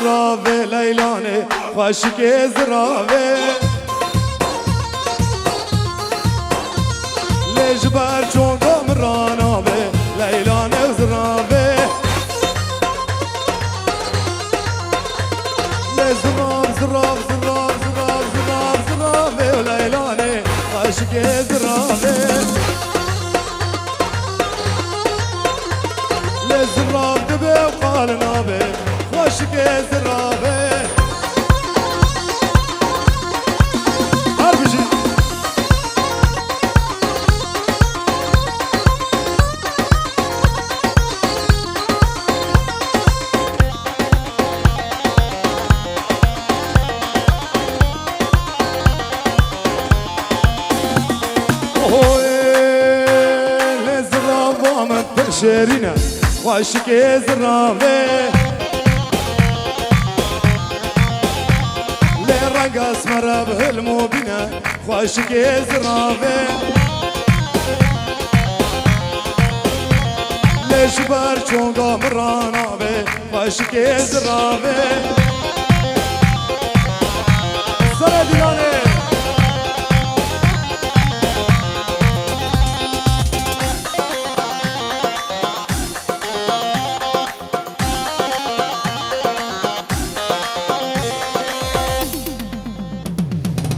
زرافه لیلانه خاشک زرافه لجبر چون گمرانابه لیلانه زرافه لزراف زراف زراف زراف زراف زرافه لیلانه خاشک زرافه لزراف دبه وقالنابه خاشک زرافه شيرينا خاشك زرافه لرقص مرة بهالموبينة خاشك زرافه لشبر چون قمرانا به خاشك زرافه سر ديانه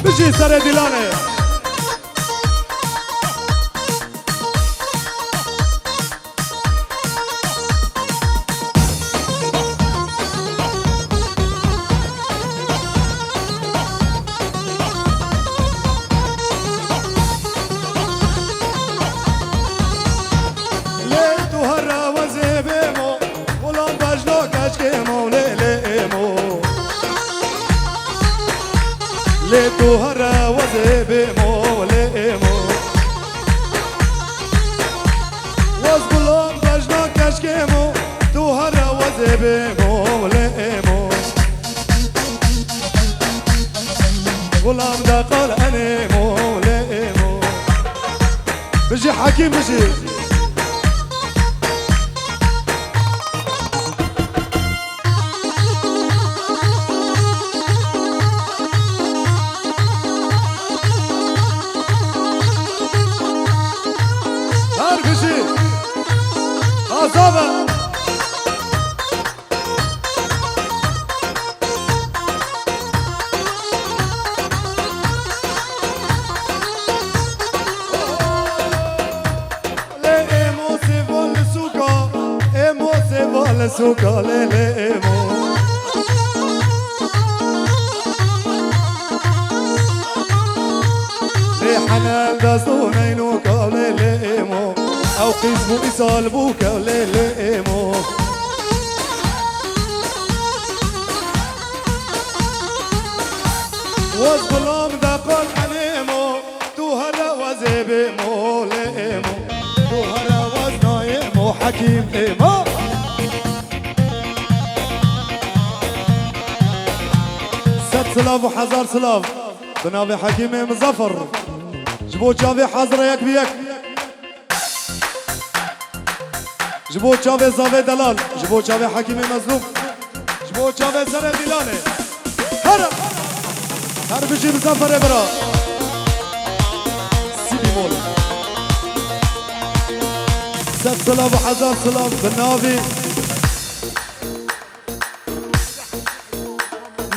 بجي سر دلانه ليتو هرا وزيبيمو ولون بجلو كشكيمو ليليمو ليتو هرا وزيبيمو ليمو وزبلون بجلو كشكيمو تو هرا وزيبيمو ليمو غلام دقال انيمو ليمو بجي حكيم بجي عصابة ليمو سيفو لسوكا ايمو سيفو لسوكا ليمو لحنان دستونين وكا ليمو او قسمو يصالبوك وليمو وزبلوم دقل حنيمو تو هلا وزيبيمو ليمو تو هلا وزنايمو حكيم ايمو ست سلاف وحزار سلاف بنابي حكيم مظفر جبو جافي حاضر يك بيك جبو چاوه زاوه دلال جبو چاوه حکیم مظلوم جبو چاوه سر دلانه هر بجی مزفره برا سیبی مول ست سلام و حزار سلام بناوی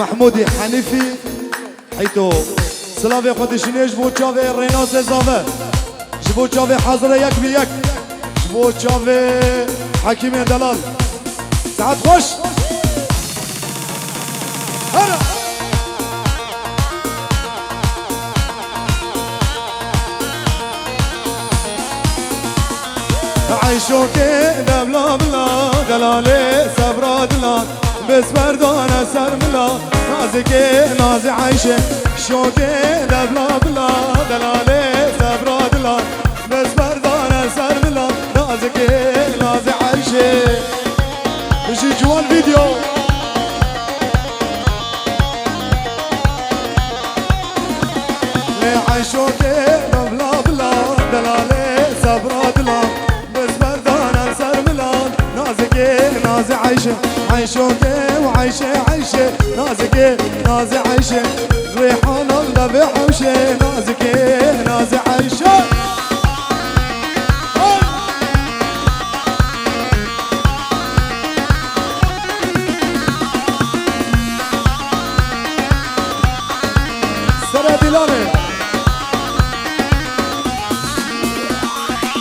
محمودی حنیفی حیتو سلاوی خودشینه جبو چاوه ریناس زاوه جبو چاوه حاضر یک بی یک جبو چاوه حکیم دلال ساعت خوش هلا عيشو كده بلا بلا دلالي صبرا دلال بس بردانه سر ملا نازكي نازي عيشه شو كده بلا بلا دلالي صبرا دلال بس بردانه سر ملا نازكي نازي عيشه بجي جوا الفيديو عيشو كده بلا بلا دلالي صبرا دلال عيشه عيشوكي وعيشه عيشه نازكي نازي عيشه ريحان الله بحوشه نازكي نازي عيشه سرا دلاني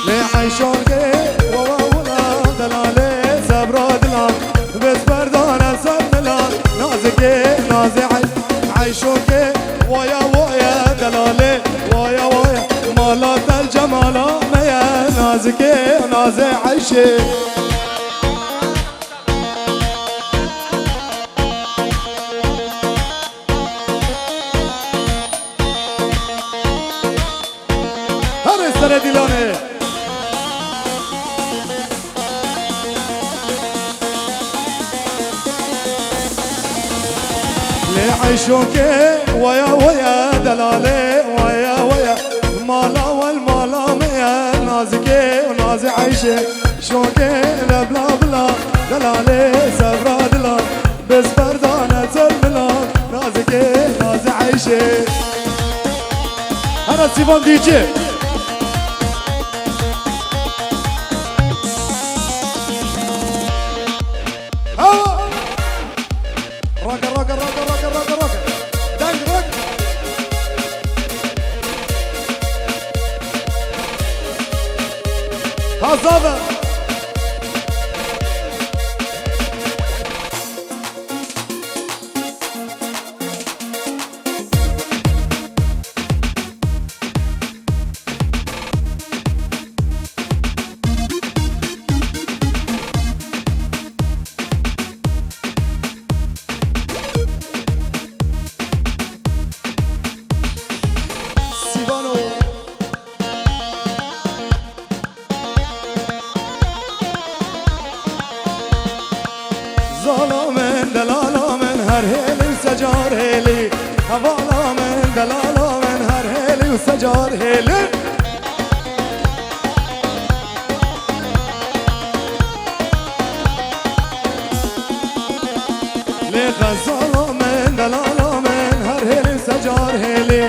لي عيشوكي وواولا دلالي سبرا دلان بس بردانه سبلان نازكي نازي عيشوكي ويا ويا دلالي ويا ويا مالات الجمال ميا نازكي نازي عيشي هذا السنة ديلاني عيشوكي ويا ويا دلالي ويا ويا مالا والمالا ميا نازكي ونازي عيشي شوكي بلا بلا دلالي سفرا دلال بس بردانة البلاد نازكي نازي عيشي هذا سيفون دي جي Hazava ظلامن دلالامن هر هیلی وسجار هیلی هوالامن دلالامن هر هیلی وسجار هیلی غزالامن دلالامن هر هیلی وسجار هیلی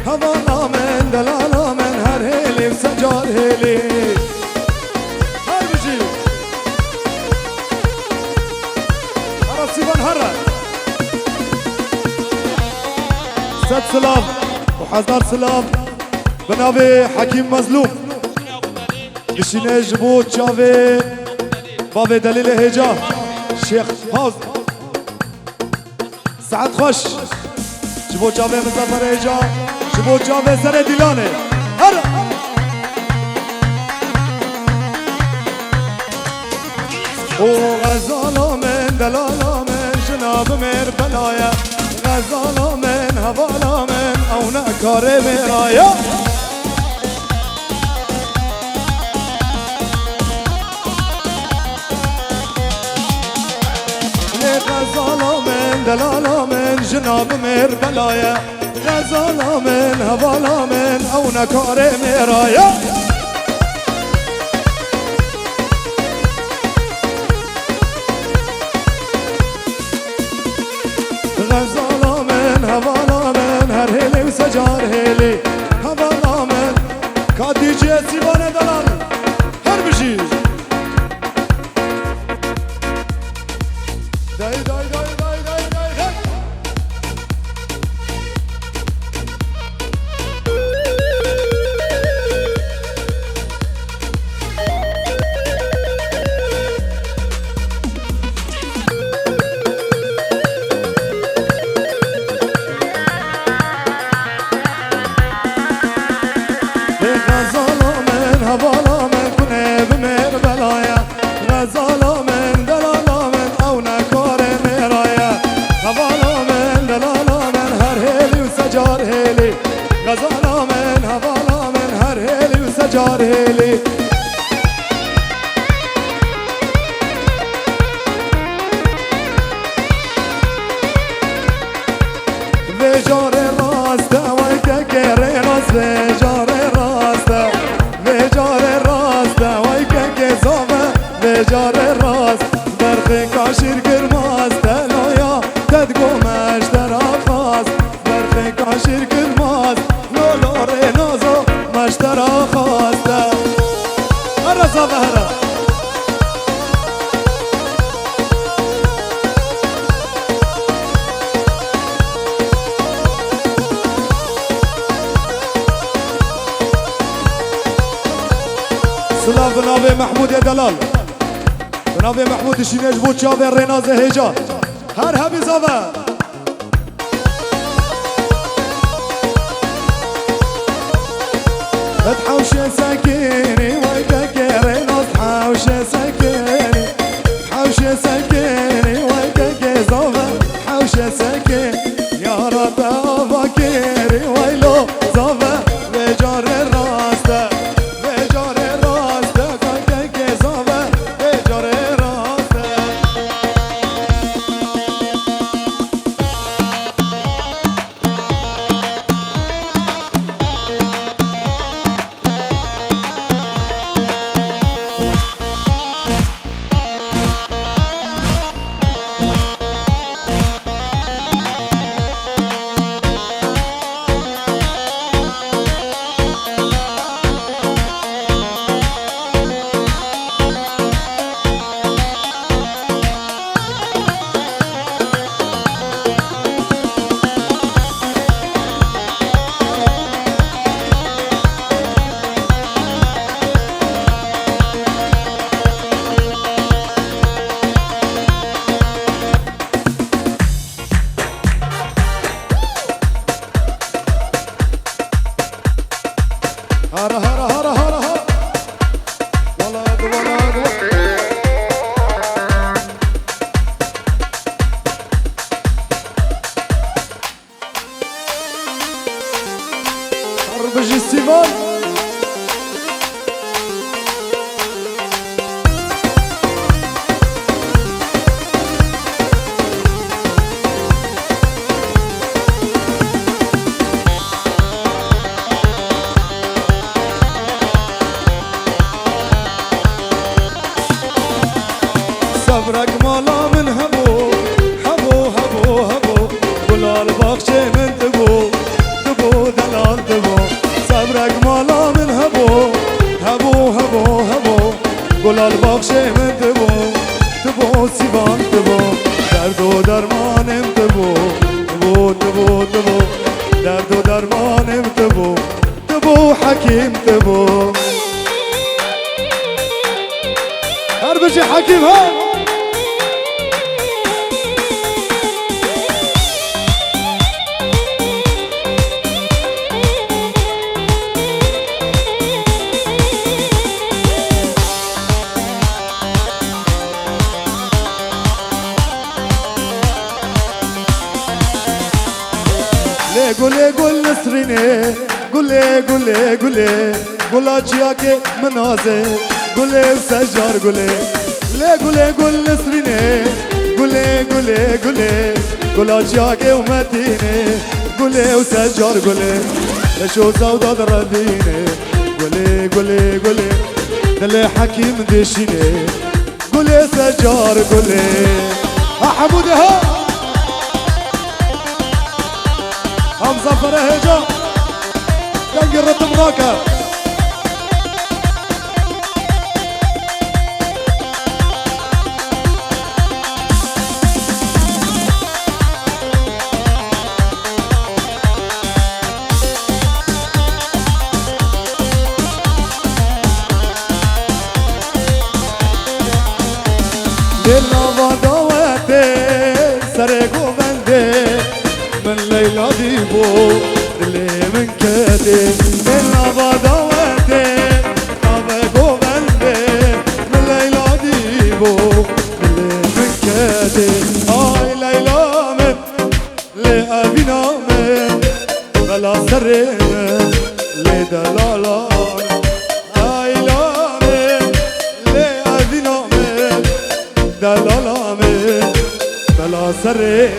هوالامن دلالامن هر هیلی وسجار هیلی سيفان هرة سد سلام وحزار سلام بنابي حكيم مظلوم بشيني جبوت شافي بابي دليل هجا شيخ حوز سعد خوش جبوت شافي مزفر هجا جبوت شافي سر ديلاني هرة وغزالة من دلالة من جناب مير بلايا غزالة من هوالا من او نكار ميرايا غزالة من دلالة من جناب مير بلايا غزالة من هوالا من او نكار ميرايا غزالة من هوالا من هر هيلي وسجار هيلي هوالا من كادي جي سيفان دلال هر بشي داي داي داي داي داي داي داي غزالة من هوالا من كنه بمير بلايا غزالة من دلالة من او نكار ميرايا هوالا من دلالة من هر هيلي وسجار هيلي غزالة من هوالا من هر هيلي وسجار هيلي بجار راست ويك كيري راست بجار بجار راست وای که زامه بجار راست برخی کاشی زبهرة سلام بنابي محمود يا دلال بنابي محمود الشينيج بود شابي الريناز هيجا هر هبي زبا تحوش سكيني ويكك ريناز تحوش سكيني تحوش سكيني ويكك زبا تحوش سكيني يا رب فكيري ويلو زبا بجار الراسته هرا هرا هرا هرا هرا ولد ولد حرب الجستيفال صبرك مالا من هبو هبو هبو هبو ولا الباخشة من تبو تبو دلال تبو صبرك مالا من هبو هبو هبو هبو ولا الباخشة من تبو تبو سيبان تبو درد و درمانم تبو تبو تبو تبو درد و درمانم تبو تبو حكيم تبو هربشي حكيم ها قولي قول نسريني قولي قولي قولي قول أجياك منازي قولي وسجار قولي قولي قول نسريني قولي قولي قولي قول أجياك ومتيني قولي وسجار قولي لشو زودة رديني قولي قولي قولي دلي حكيم ديشيني قولي سجار قولي حمودي ها مظفر هجا تنقر الدمراكة للنظر دواتي سرقوا بندي من ليلى ديبو اللي من كاتي من ضدواتي طبقوا بندي من ليلى ديبو اللي من كاتي هاي ليلى من لأبينا من بلا سرين لدلالان هاي لا من لأبينا من دلالا من بلا سرين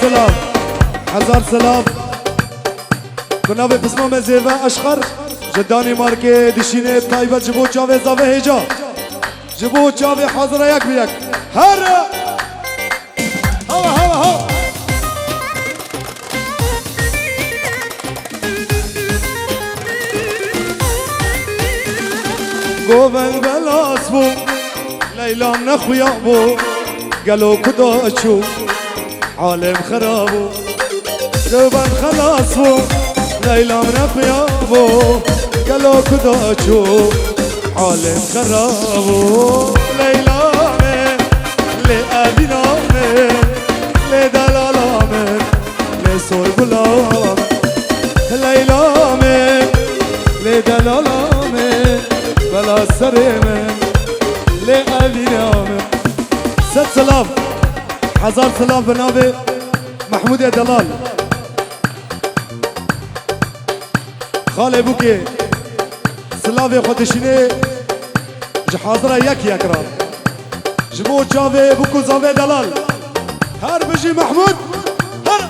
سلام هزار سلام بنابه بسم مزیوه اشخر جدانی مارکه دشینه تایبت جبو چاوه زاوه هجا جبو چاوه حاضره یک بیک هر هوا هوا هوا گوبن بلاس بو لیلا نخویا بو گلو کدا چو عالم خرابو گوبن خلاص بو لیلا نخویا بو گلو کدا چو عالم خرابو لیلا من لی ابینا من لی دلالا من لی سرگلا من لیلا من لی دلالا من بلا سر من لی ابینا من ست سلام هزار سلام بنابه محمود دلال خاله بوکه سلاوی خودشینه حاضره یک یک را جبو جاوه بوکو زاوه دلال هر بجی محمود هر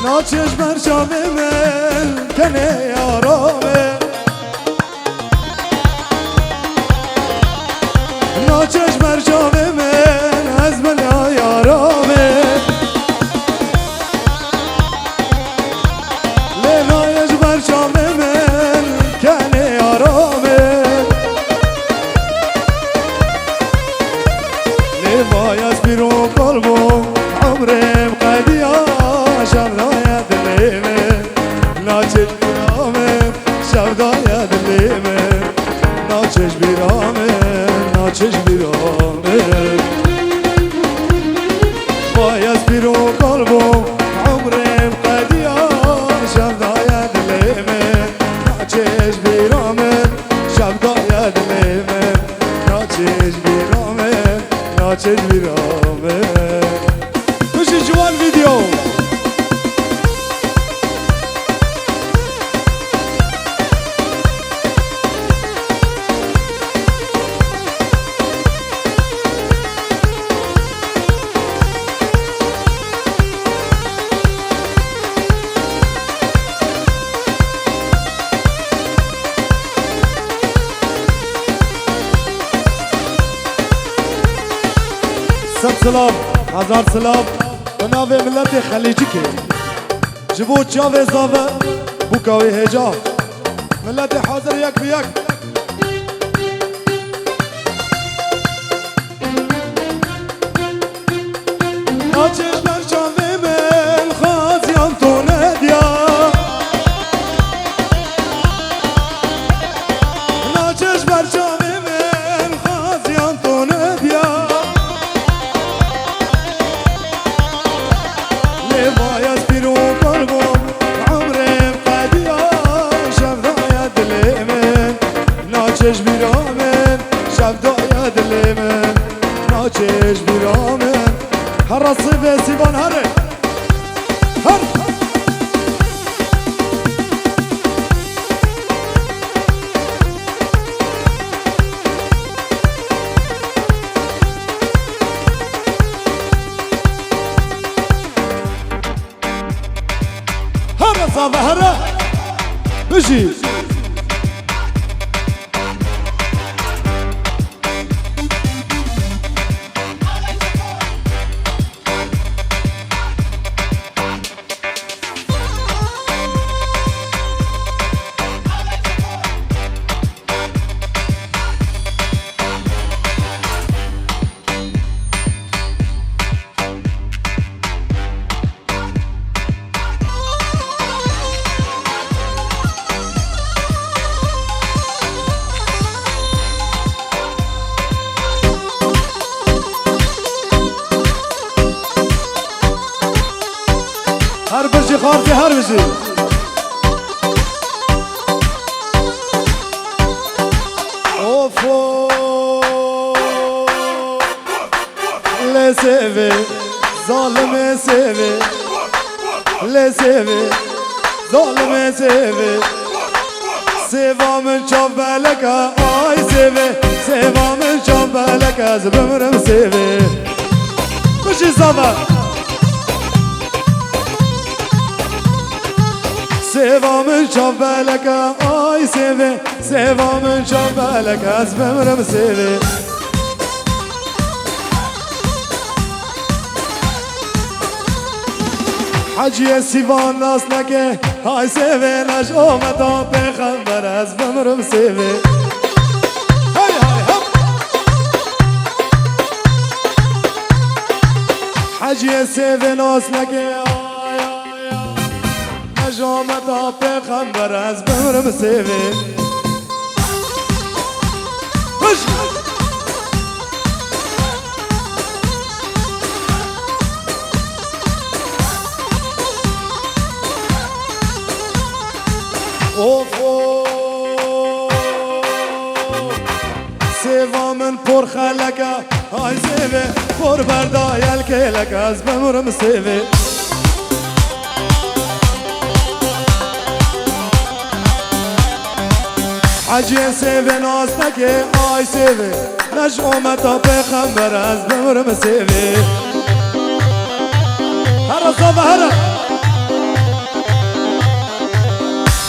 ناچش بر جامه من کنه یارامه ناچش بر جامه من از بلا یارامه لنایش بر جامه من کنه یارامه لبایش بیرون قلبم عمرم قدیا شبدای دلیمه ناچش بیرامه شبدای دلیمه ناچش بیرامه ناچش بیرامه بایز بیرو قلبم عمرم قدیا شبدای دلیمه ناچش بیرامه شبدای دلیمه ناچش بیرامه ناچش بیرامه خوشی جوان ویدیو ست سلام هزار سلام بنابه ملت خلیجی که جبو چاوه زاوه بوکاوی هجا ملت حاضر یک بیک ناچش بر چاوه من خازیان تو ندیا ناچش بر چاوه من خازیان تو ندیا لبایش بیرو قلبم عمرم قدیا شبدای دل من ناچش بیرامن شبدای دل من ناچش بیرامن هر رصی به سیبان هره هر صافة هرة بجي بشي خارتي هر بشي اوفو لي سيفي ظالم سيفي لي سيفي ظالم سيفي سيفا من شاف بالك اي سيفي سيفا من شاف بالك زبمرم سيفي بشي صبا سيفا من شاف بالك اي سيفي سيفا من شاف بالك زبمرم سيفي حجي سيفان ناس لكي هاي سيفي نجو مدى بخبر از بمرم سيفي هاي هاي هب حجي سيفي ناس لكي نجو مدى بخبر از بمرم سيفي اوفو سيفا من بور خلقه هاي سيفي بور برداي الكيلك از بمرم سيفي حجي سيفي ناستكي هاي سيفي نجومة بخمر از بمرم سيفي هرا صبا هرا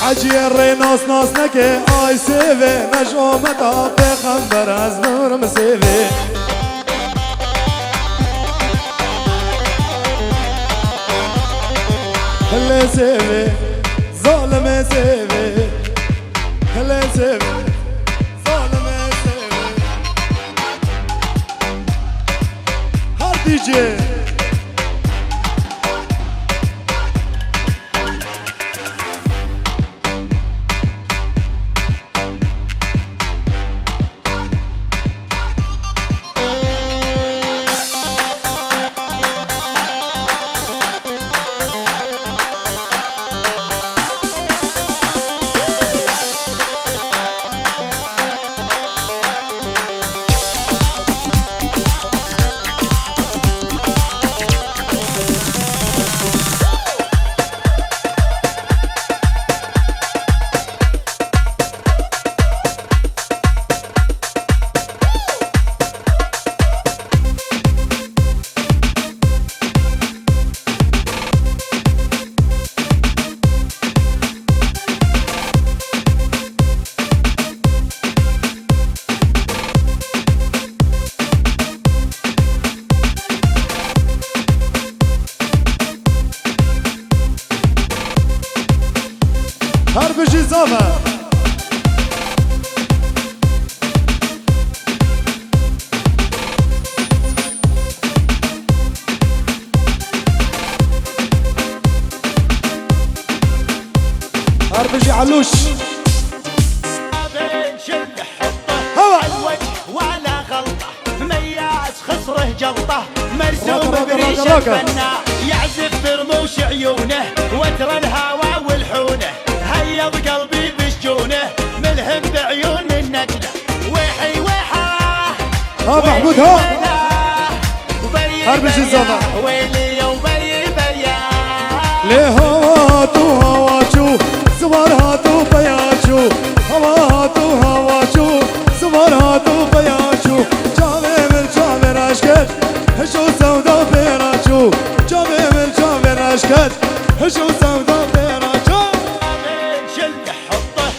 حجي الريناس ناس نكي اي سيفي نجومة بخمر از بمرم سيفي هلي سيفي ظالم سيفي هلي سيفي ظالم سيفي هار دي جي هر بشي زامه هر بشي علوش هوا ولا غلطة مياس خصره جلطة مرسوم بريش الفنا يعزف برموش عيونه وتر الهوى والحونه هيض قلبي بشجونه ملهم بعيون النجلة ويحي ويحاه محمود ها هربش الزمن ويلي وبري بريا ليه هواتو هواتو زوار هاتو بياتو هواتو هواتو زوار هاتو بياتو جامي من جامي راشكت هشو سودا بيراتو جامي من جامي راشكت هشو سودا بيراتو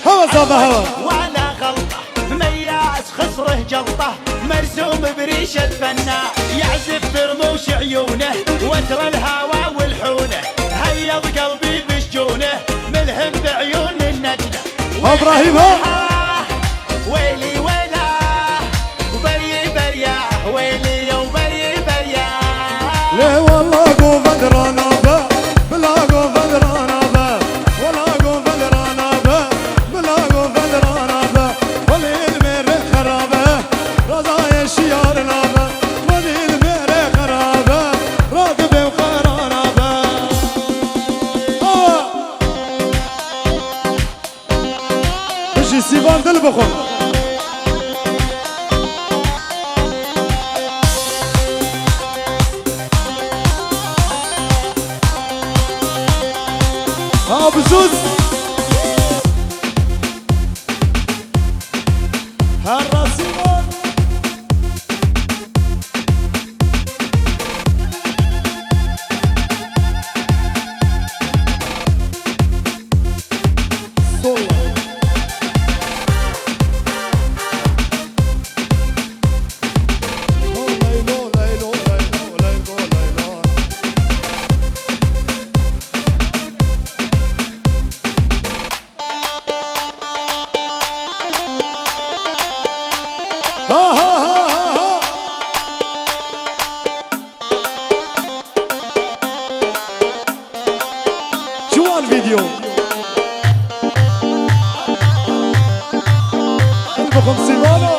هوا صبا هوا ولا غلطة مياس خصره جلطة مرسوم بريش الفنا يعزف برموش عيونه وتر الهوى والحونه هيض قلبي بشجونه ملهم بعيون النجلة ابراهيم ويلي ويلا وبري بريا ويلي وبري بريا ليه والله قو بدرانا با بلا قو بدرانا با ولا قو بدرانا با بلا قو بدرانا با وليد ميري خرابه رضاي شيارنا با وليد ميري خرابه راكب وخرانا با بخور بزوز هالراسيمون شو الفيديو قلبكم سيبانو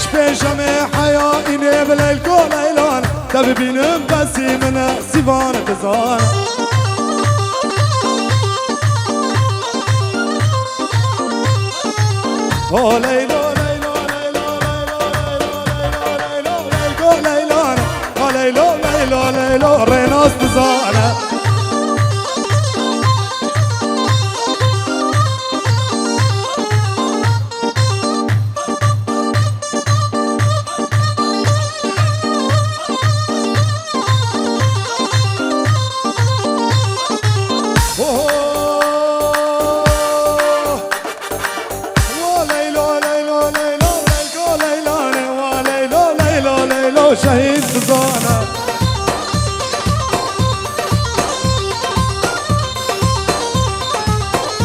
شبيشمي حيائي بليل كوليلان تببينم بسي من سيبان تزان ليلو ليلو ليلو ليلو ليلو ليلو ريناس تزانه شهيد تزانه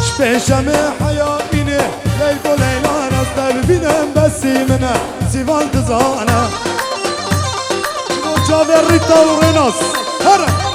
شبيشمي حيائيني ليلو ليلان استلبينم بسي منه سيفان تزانه شنو جابر ريتا وريناس هرا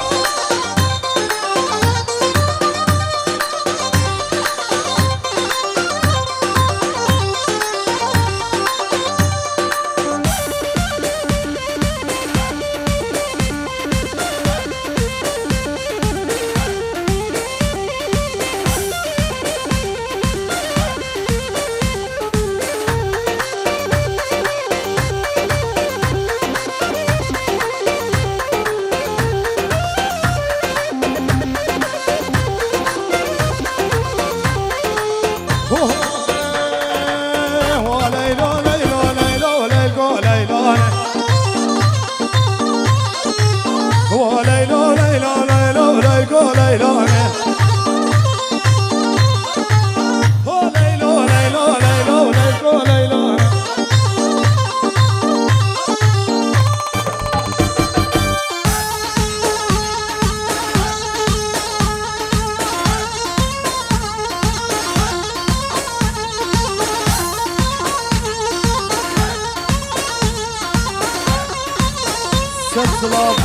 سلام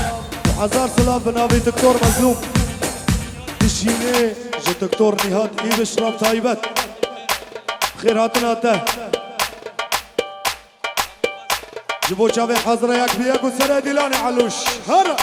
وحزار سلام بنابي دكتور مظلوم دشيني جو دكتور نهاد اي بشرب تايبت بخير هاتنا ته جبو شافي حضره يك بيك وسرى ديلاني علوش هرا